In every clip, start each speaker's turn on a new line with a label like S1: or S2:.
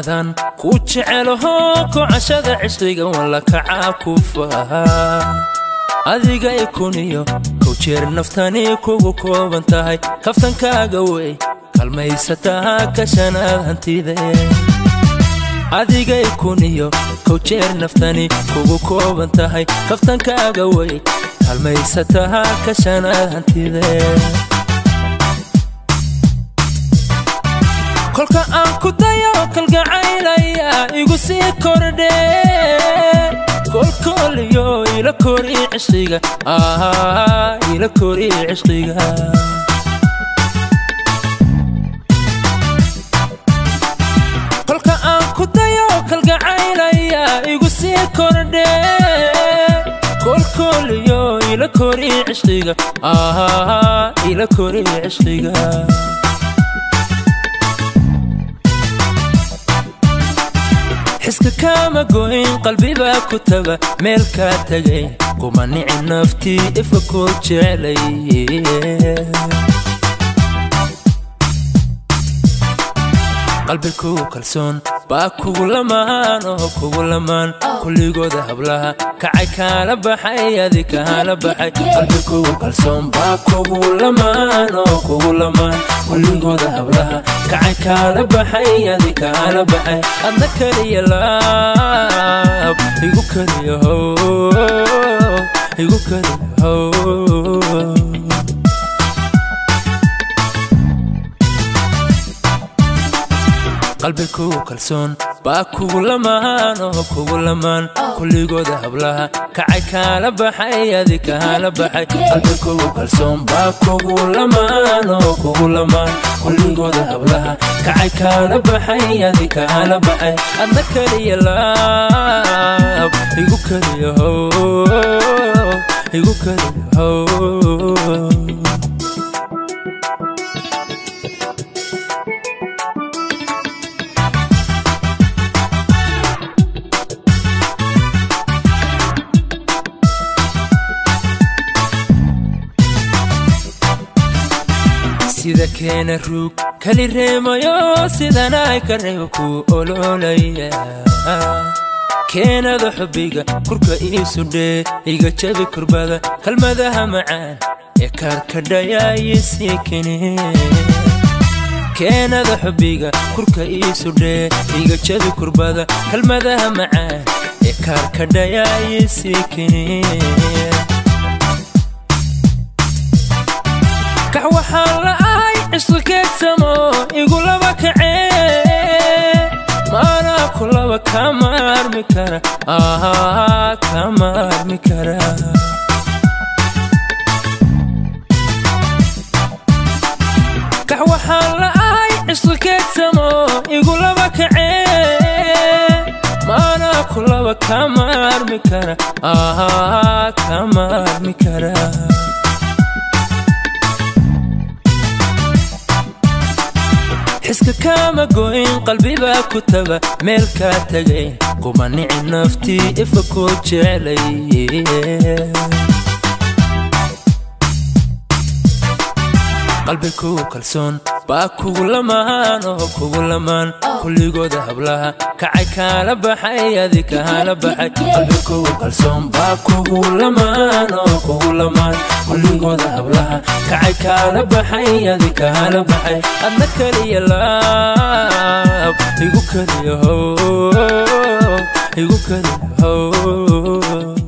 S1: أذان كوتشعله كعشد عشريق ولا كعاكوفها أذيقا يكونيو كوتشير نفتاني كوكو بنتاهي كفتن كاقوي كالميستها كشناد هنتي ذي أذيقا يكونيو كوتشير نفتاني كوكو بنتاهي كفتن كاقوي كالميستها كشناد هنتي ذي كلك أنكو دايو كل sii kordhe kolkoliyo ila kori cishqiga ila kori cishqiga kolka aan ku dayo kalgacaylaya igu sii kordhe kolkoliyo ila kori cishqiga ila kori cishqiga حسك كما قوين قلبي باكتبه ملكا تجين قمني نفتي افكوتش علي قلبي كو كلسون باكو لمان كو لمان كل جود هبلها كعي كالبحي هذيك هالبحي قلبي كو كلسون باكو لمان كو لمان كل جود هبلها كعي كالبحي هذيك هالبحي أذكر يا لاب يقولك يهو يقولك يهو قلبي كو كلسون باكو لمان كو لمان كل جود هبلها كعي كالبحي هذيك هالبحي قلبي كو كلسون باكو لمان كو لمان كل جود هبلها كعي كالبحي هذيك هالبحي أذكر يا لاب يقولك يهو يقولك يهو sida keena ruug kali reemayo sidana ay kareebku ololaya keenada xubbiga kurka iisu dhee iga jabi kurbada kalmadaha macaan ee karkadhayay sikine keenada xubbiga kurka iisu dhee iga jabi kurbada kalmadaha macaan ee karkadhayay sikine كحوة حالة آي عشقك سمو يقول بكعي ما أنا كل بكامر مكرا كامر مكرا كحوة حالة آي عشقك سمو يقول بكعي ما أنا كل بكامر مكرا كامر مكرا حسك كما قوين قلبي باكتبه ملكا تجين قمني نفتي افكوتش علي قلبي كو كلسون باكو لمان كو لمان كل جود هبلها كعي كالبحي هذيك هالبحي قلبي كو كلسون باكو لمان كو لمان كل جود هبلها كعي كالبحي هذيك هالبحي أذكر يا لاب يقولك يهو يقولك يهو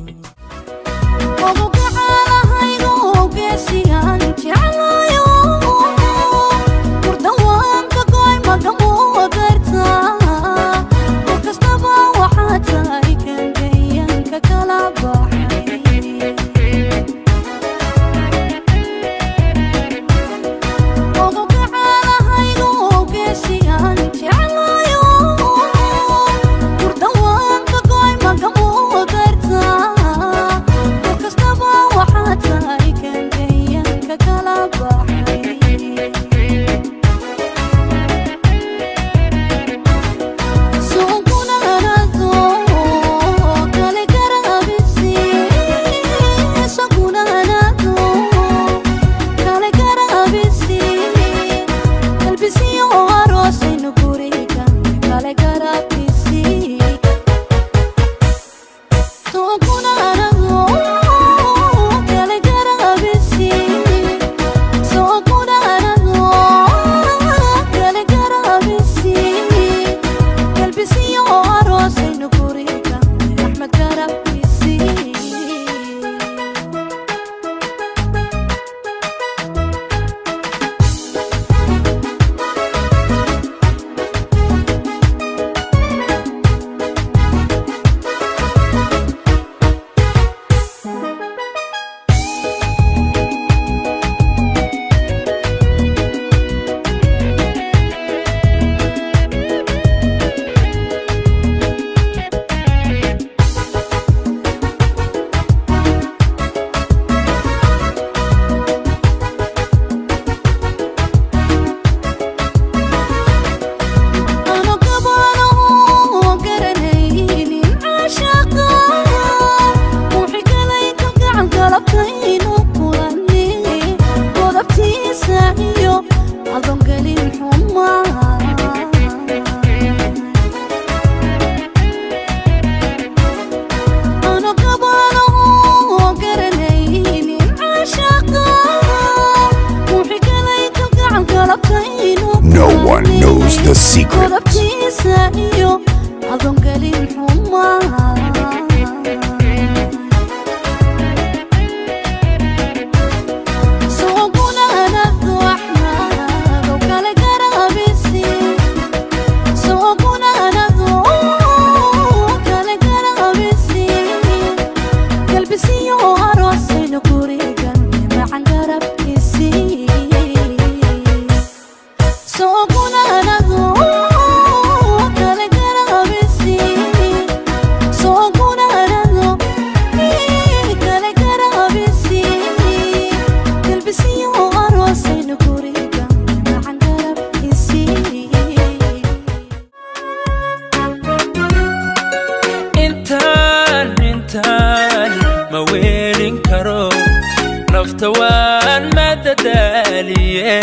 S1: نفتوان مددالية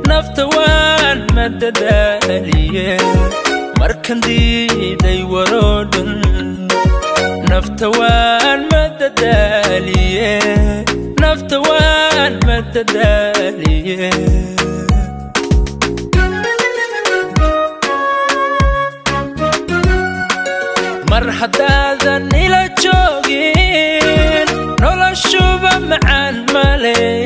S1: نفتوان مددالية مركن دي ورودن نفتوان مددالية نفتوان مددالية مرحداً إلى جوجين نولا شوبا معان مالي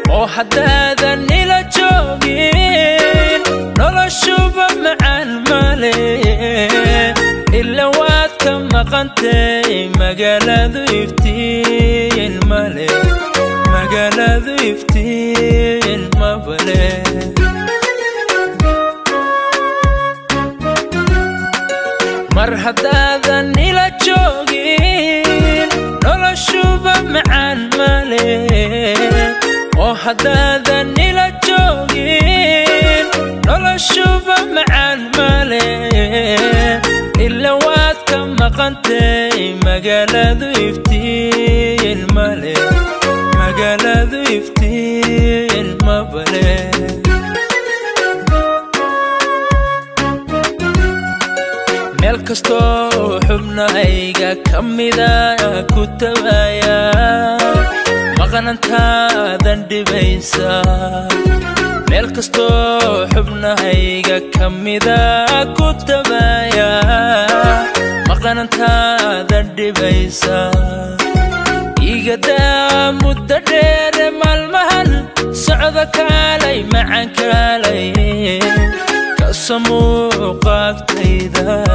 S1: وحداً إلى جوجين نولا شوبا معان مالي إلا واتك مقنتي مقالة ذيفتين مالي مقالة ذيفتين مبالي مرحداً إلى جوجين نولا شوبا معان مالي وحداً إلى جوجين نولا شوبا معان مالي إلا واتك مقنتي مقالة ذيفتين مالي مقالة ذيفتين مبالي meel kasto xubnahayga kamida ku tabaya maqnantaadan dhibaysa meel kasto xubnahayga kamida ku tabaya maqnantaadan dhibaysa igada muddo dheer maalmahan socda kaalay macaan kaalay سمو قافتيدا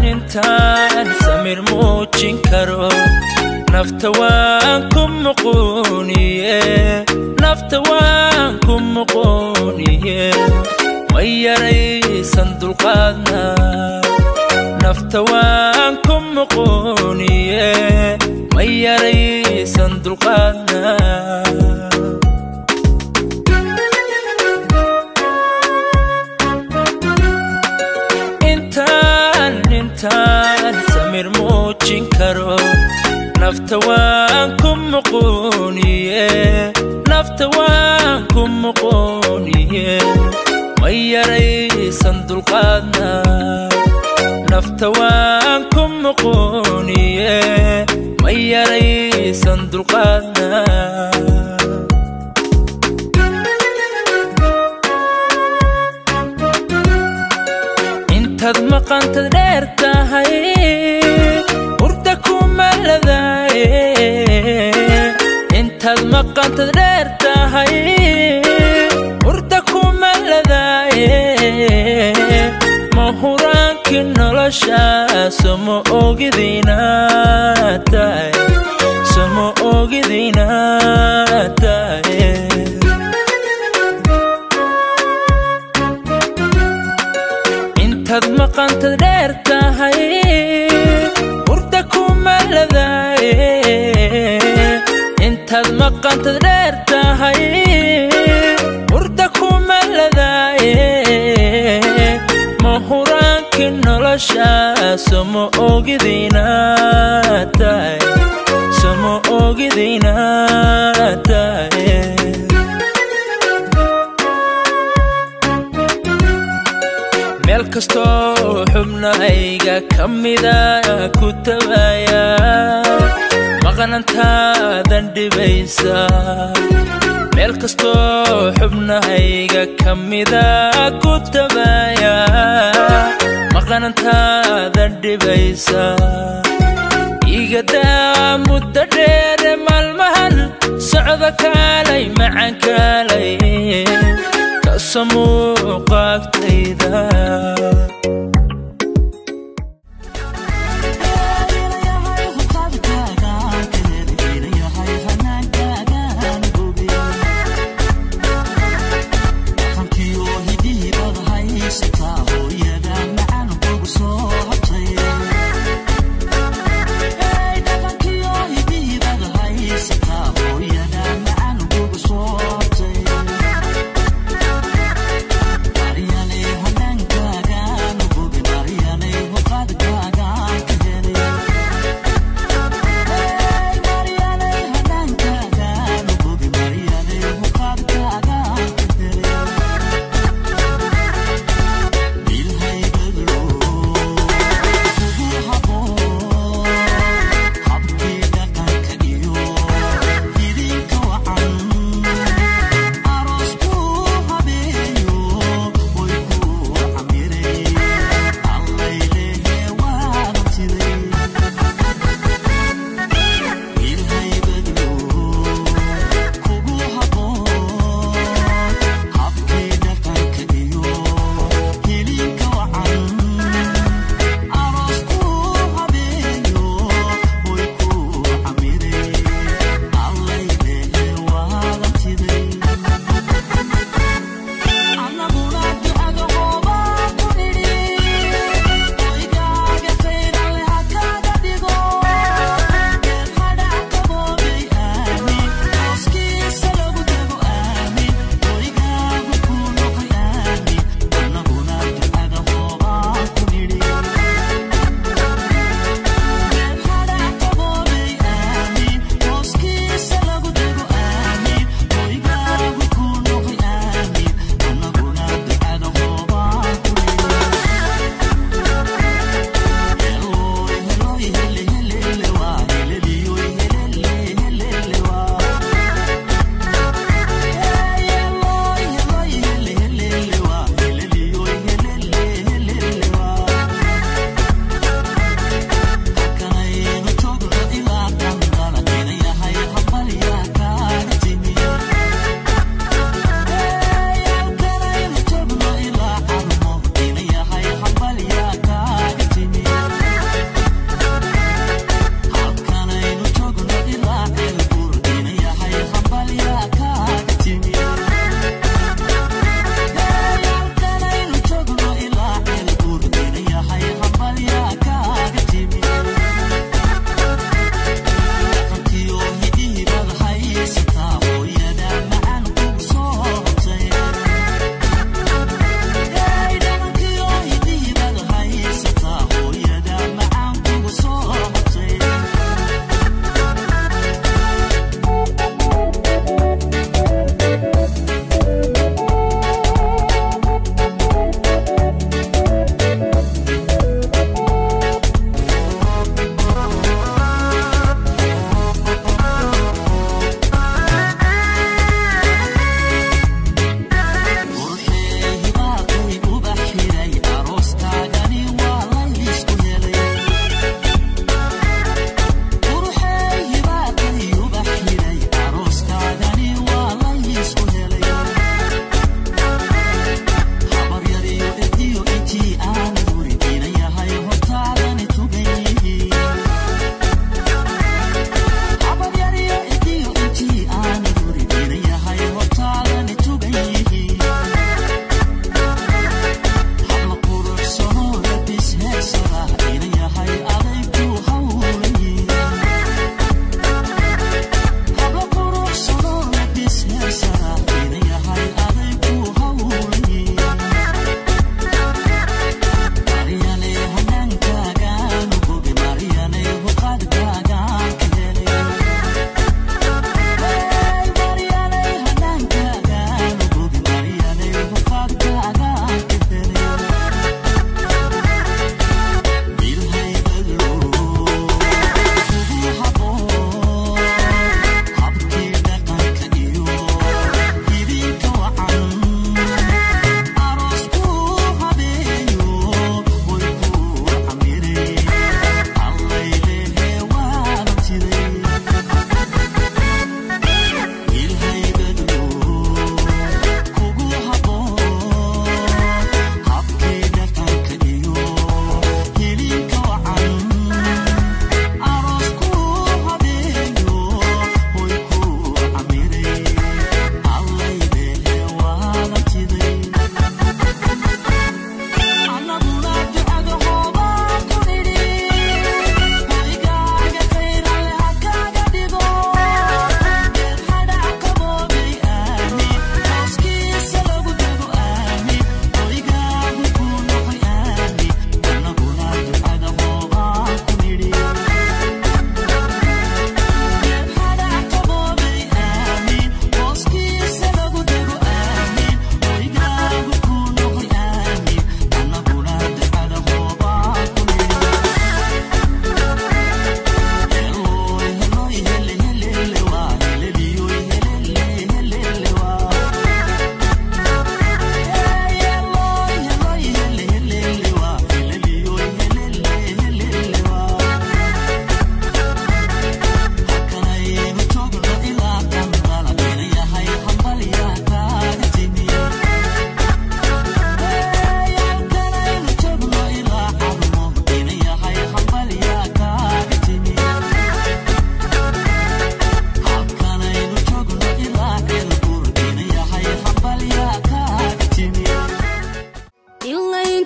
S1: انتان سمير موچين كارو نفتوانكم مقونيه نفتوانكم مقونيه ويري صندوق قادنا نفتوانكم مقونيه ويري صندوق قادنا انتان سمير موچين كارو نفتوانكم مقونيه نفتوانكم مقونيه ويري صندوق قادنا نفتوانكم مقونيه ويري صندوق قادنا انتاد مقانت ديرتاهي وردكم ملذاي انتاد مقانت ديرتاهي وردكم ملذاي مهورانك نولشا سمو اوغدينا تاي سمو اوغدينا تاي انتاد مقانت ديرتاهي وردكم ملذاي انتاد مقانت ديرتاهي وردكم ملذاي مهورانك نولشا سمو اوغدينا تاي سمو اوغدينا تاي meel kasto xubnahayga kamida ku tabaya maqnantaadan dhibaysa meel kasto xubnahayga kamida ku tabaya maqnantaadan dhibaysa igada muddo dheer maalmahan socda kaalay macaan kaalay سمو قافتيدا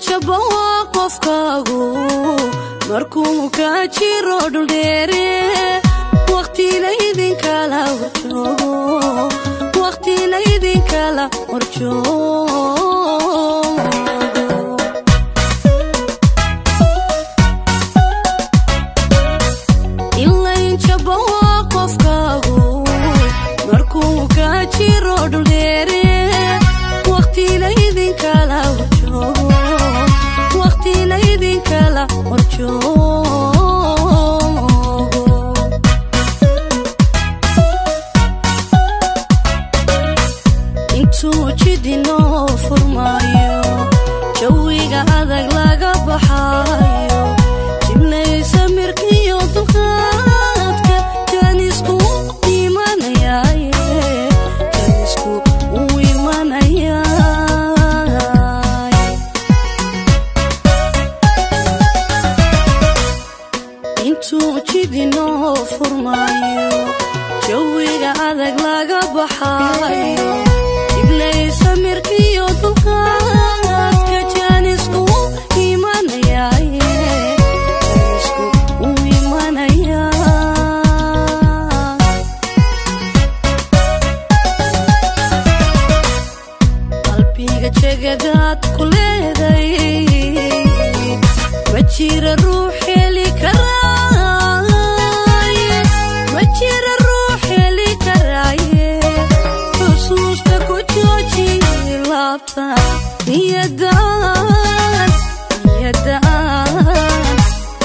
S2: jabo qofkaagu markuu ka jiro dhul dheere waqti la idin kala warjoogo waqti la idin kala warjoogo ilayn jabo qofkaagu markuu ka jiro dhul dheere waqti la idin kala warjoogo waqti la idin kala warjoogo intuu jidinoo furmaayo jawiga adag laga baxaayo jiblaysa mirkiyo dulqaadka janisku imanayaaye janisku uu imanayaaye intuu jidinoo furmaayo jawiga adag laga baxaayo jiblaysa mirkiyo dulqaadka janisku imanayaaye janisku uu imanayaa qalbiga jegadaad ku leeday ma jira ruux heli karaaye ma jira ruux heli karaaye xusuusta ku jooji laabta niyadaan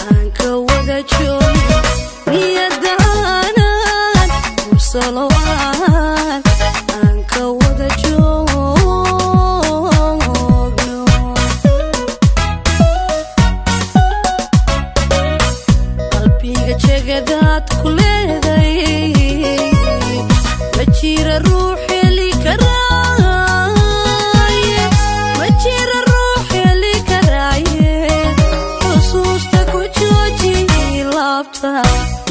S2: aan ka wada joogo niyadaanan mursalo aan ka wada joogno qalbiga jegadaad ku leeday ma jira ruux heli karaaye ma jira ruux heli karaaye xusuusta ku jooji laabta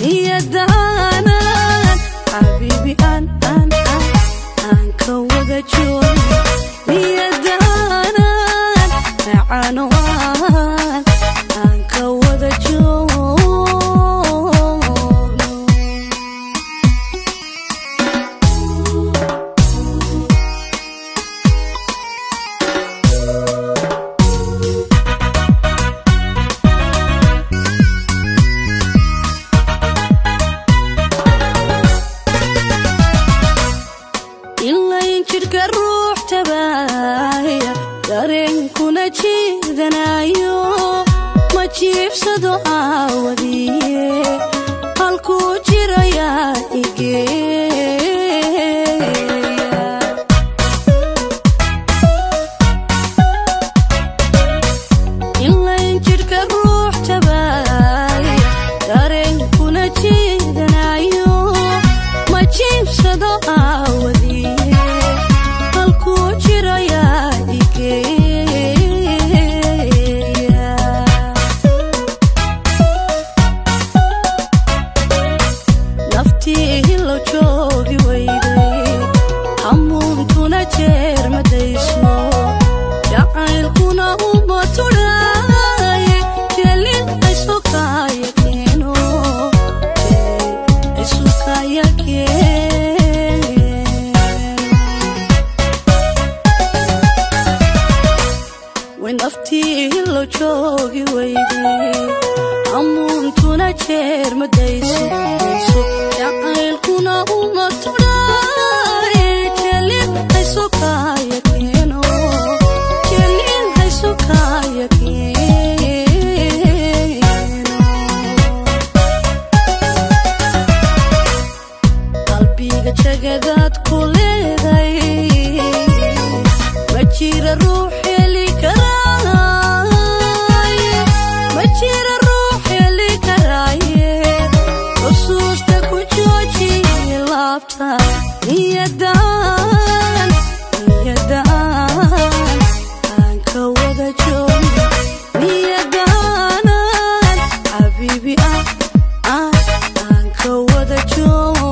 S2: niyadaanan xabiibi aan ka wada joogo niyadaanan macaano aan ka wada joogno ilayn jidhka ruux tabaaya dareenkuna jiidanayo ma jiibsado aawadiye halkuu jirayaa igeeya ilayn jidhka ruux tabaaya dareenkuna jiidanayo ma jiibsado aawadiye halkuu jirayaa igeeya naftii hilo joogi weyday hamuuntuna jeer madayso jacaylkuna uma tudhaaye jelin aysukaya keeno jelin aysukaya way naftii hilo joogi weyday hamuuntuna jeer madayso jacaylkuna uma tudhaaye jelin aysukaya keeno jelin aysukaya keeno qalbiga jegadaad ku leeday ma jira ruux heli karaaye ma jira ruux heli karaaye xusuusta ku jooji laabta niyadaan aan ka wada joogno niyadaanan xabiibi aan ka wada joogno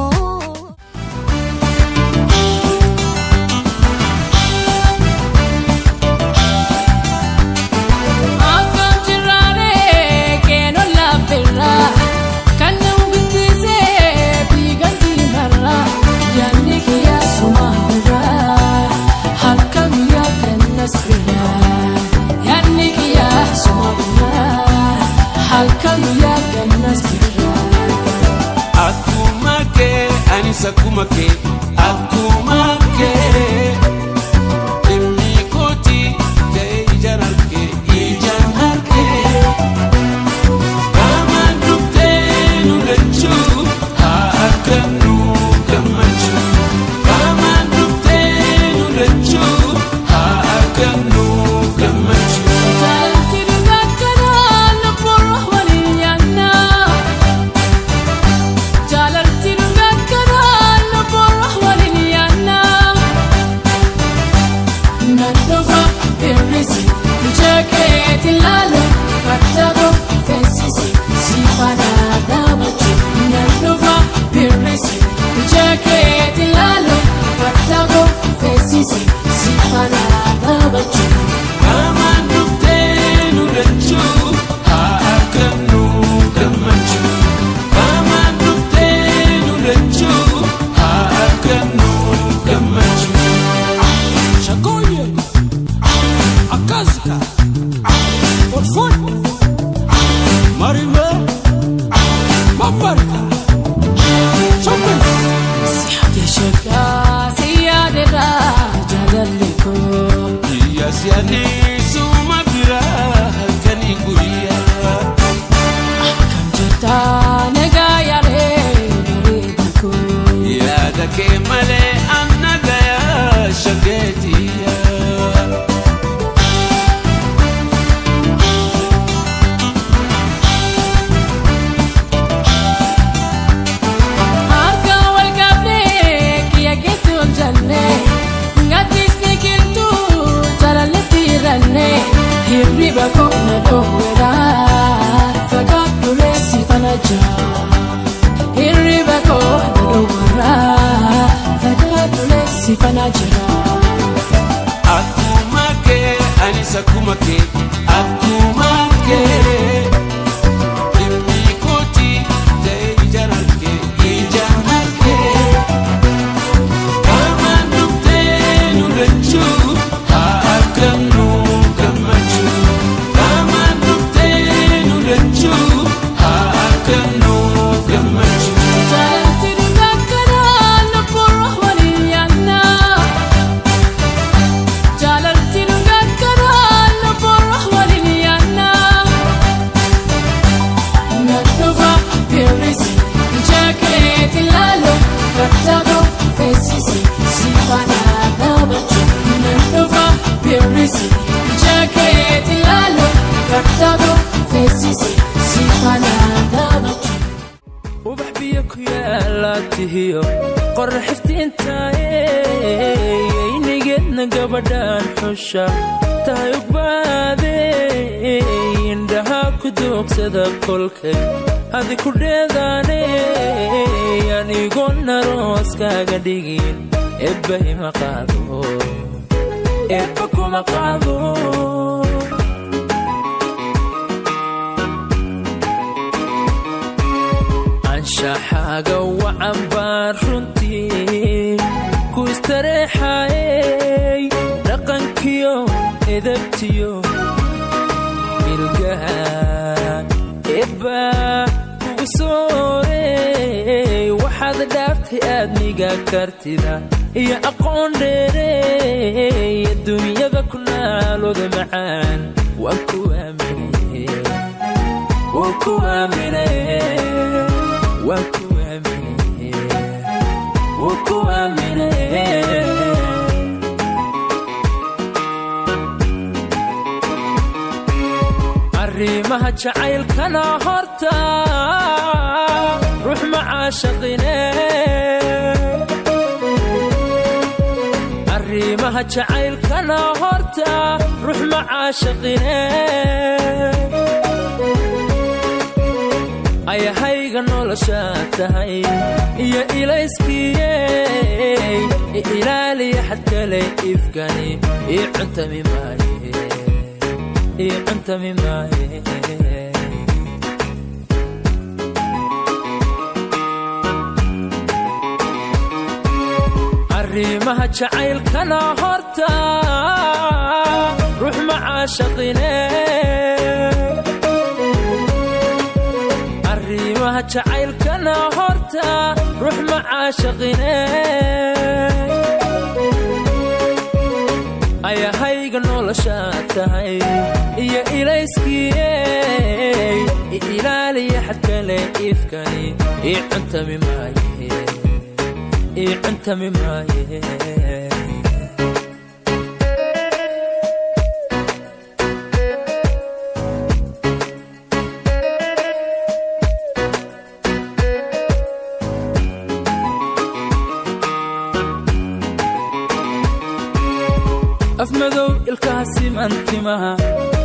S1: أفمدو الكاسم أنتمها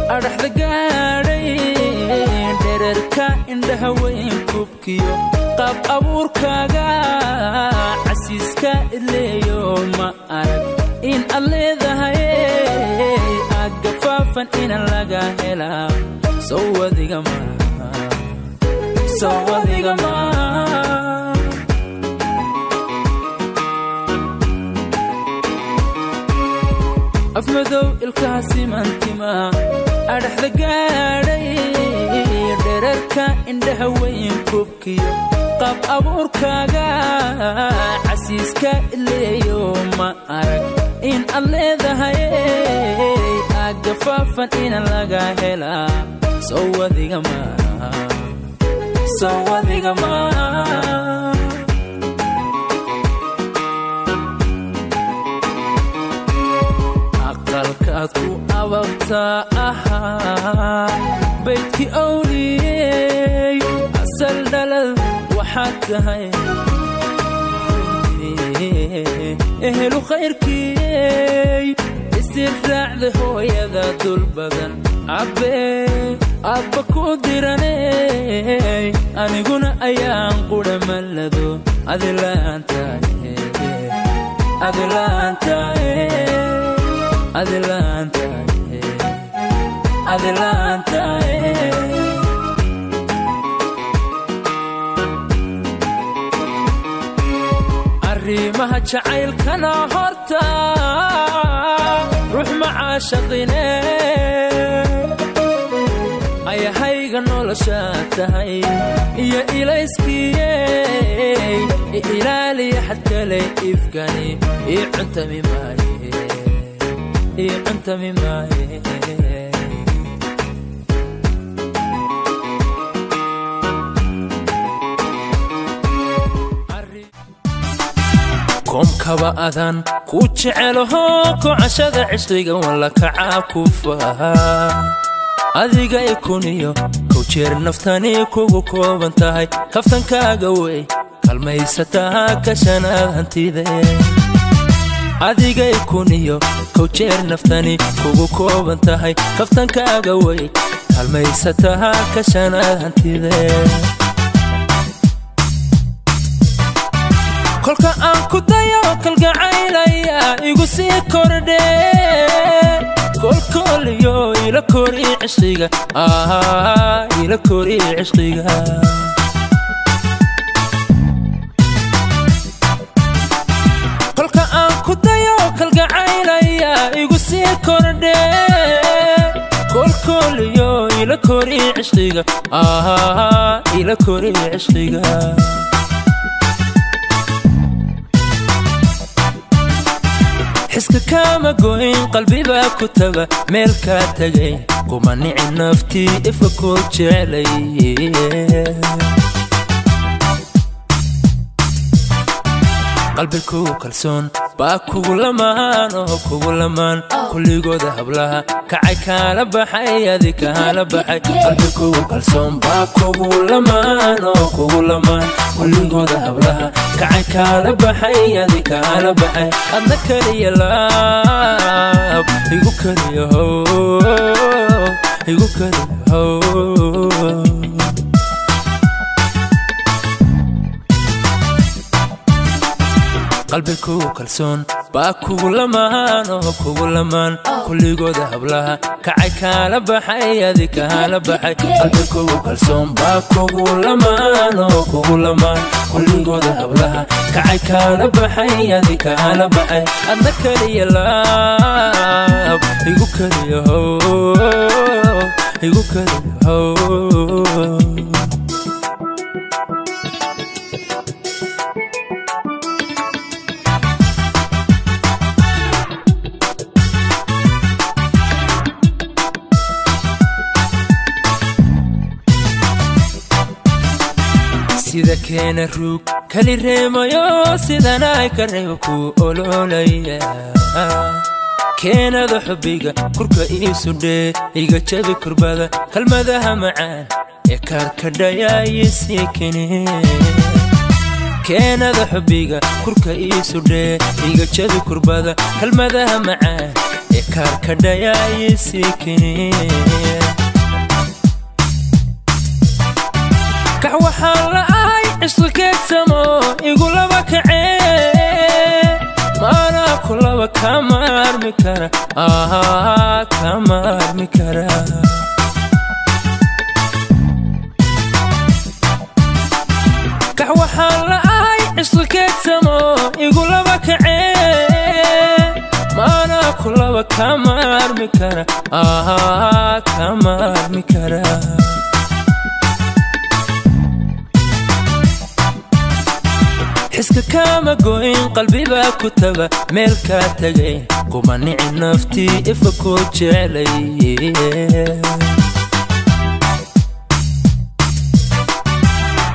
S1: أرح ذقاري درركا إندها وين كوبكيو قاب أبوركا عسيسكا اللي يوم ما أرد إن اللي ذهي فافن إن لقى هلا سوى ذي جمال سوى ذي جمال أفمدو الكاسي منتما أرح ذقاري درركا إنده وين كوبكي قاب أبوركا عسيسكا اللي يوم ما أرك إن اللي ذهي أقفافا إن لقى هلا سوى ذي جمال سوى ذي جمال أقلكاتو أبابتا بيتكي أولي أسل دلل وحدهي إهلو خيركي استرجع ذهو يذا دول بدن أبكو ديراني أني قنا أيام قولا ملدو أذلانتا أذلانتا Adelante, adelante. Arrimaha jacaylkana horta ruux macaashaqine ayahayga nolosha tahay iyo ilayskiyey ilaaliya xadkale ifkani iyo cuntami maaye أنت من معي كوم كبا أذان كوتش علوه كعشد عشريقا ولا كعاكوفا أذيقا يكونيو كوتشير نفتاني كوكو كوبانتاهي كفتن كاقوي كالميستها كشانا هانتي ذي adiga ikuniyo kowjeer naftani kugu kooban tahay kaftankaaga way halmaysataha ka shanaad hantide kolka aan ku dayo kalgacaylaya igu sii kordhe kolkoliyo ila kori cishqiga ila kori cishqiga كدايو كالقعيليا يقسي كورده كل يو إلى كوري عشقيقا إلى كوري عشقيقا حسك كاما قوين قلبي باكتبا ميلكا تغين قماني نفتي إفكو جعلي قلبي كلسون باكو لمان كو لمان كل جود هبلها كعي كان بحي هذيك كان بحي قلبي كلسون باكو لمان كو لمان كل جود هبلها كعي كان بحي هذيك كان بحي أذكر يا لاب يقول قلبي كلسون باكو لمان كو لمان كل جود هبلها كعي كان بحي هذيك كان بحي قلبي كلسون باكو لمان كو لمان كل جود هبلها كعي كان بحي هذيك كان بحي أذكر يا لاب يقول sida keena ruug kali reemayo sidana ay ka reebku ololaya keenada xubbiga kurka iisu dhee iga jabi kurbada kalmadaha macaan ee kaarka dhayaysi keenee keenada xubbiga kurka iisu dhee iga jabi kurbada kalmadaha macaan ee kaarka dhayaysi keenee كحوة حالة عشقك سمو يقول لك ما أنا كلها كمار مكرا كمار مكرا كحوة حالة آي عشلكيت سمو يقول لبك عين ما أنا كلها كمار مكرا كمار مكرا حسك كما قوين قلبي باكتبه ملكا تقين قماني نفتي افكوتش علي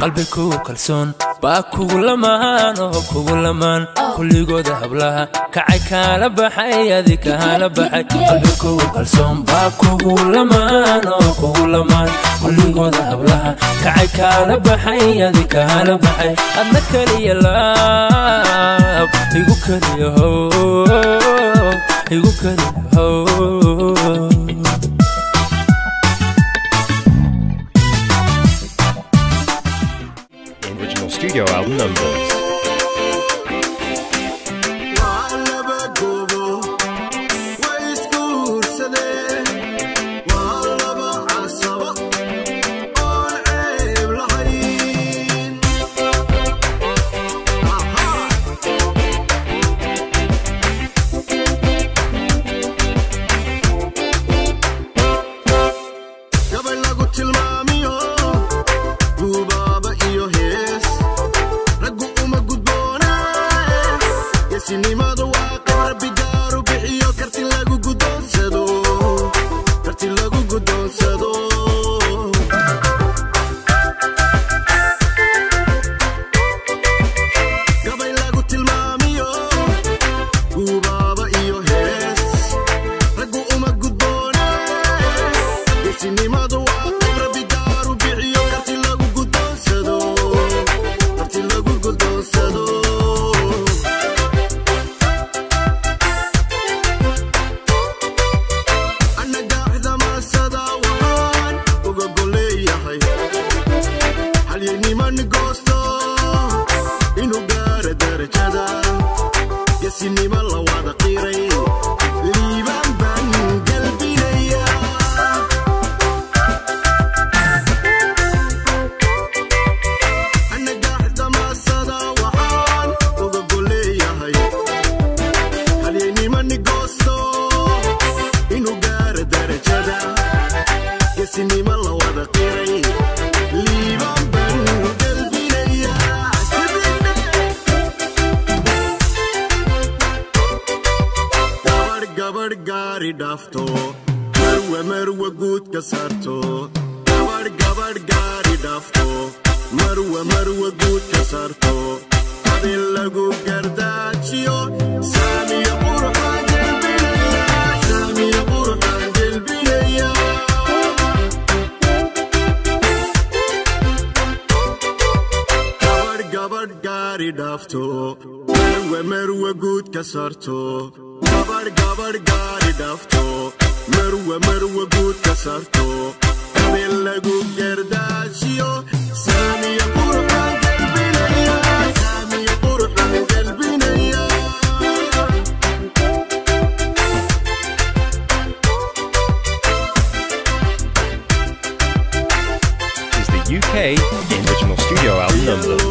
S1: قلبي كو كلسون باكو لمان كو لمان كل قود هبلها كعي كان بحي ذيك هالا بحي قلبي كو كلسون باكو لمان كو لمان كل قود هبلها كعي كان بحي ذيك هالا بحي أنك لي اللاب يقوك لي هو يقوك لي هو
S3: Studio album numbers. UK original studio album numbers.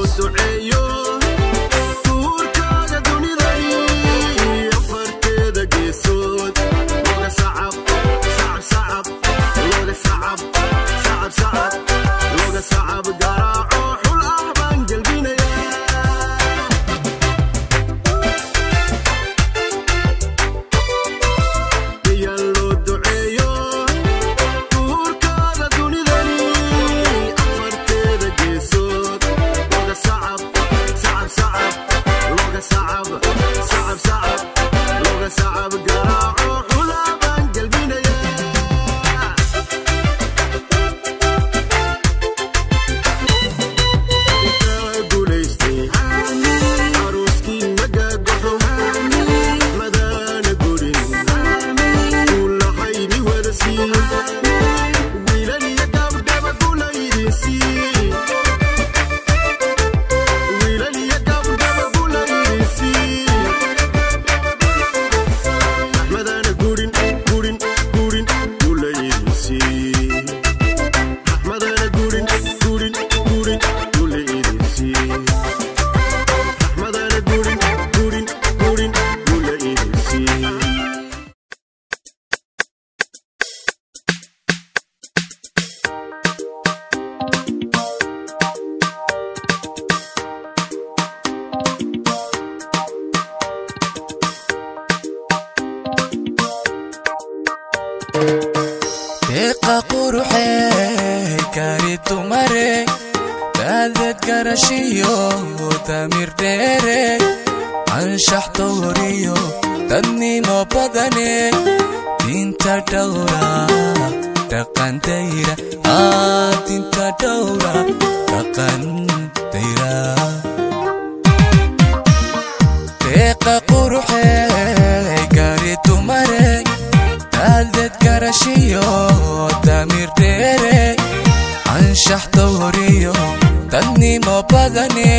S4: deeqa quruxey kari tumare daadad garashiyo tamir dheere anshax dowriyo dadnimo badane dinta dhowra dhaqan dayra dinta dhowra dhaqan dayra deeqa quruxey kari tumare daadad garashiyo tamir dheere anshax dowriyo dadnimo badane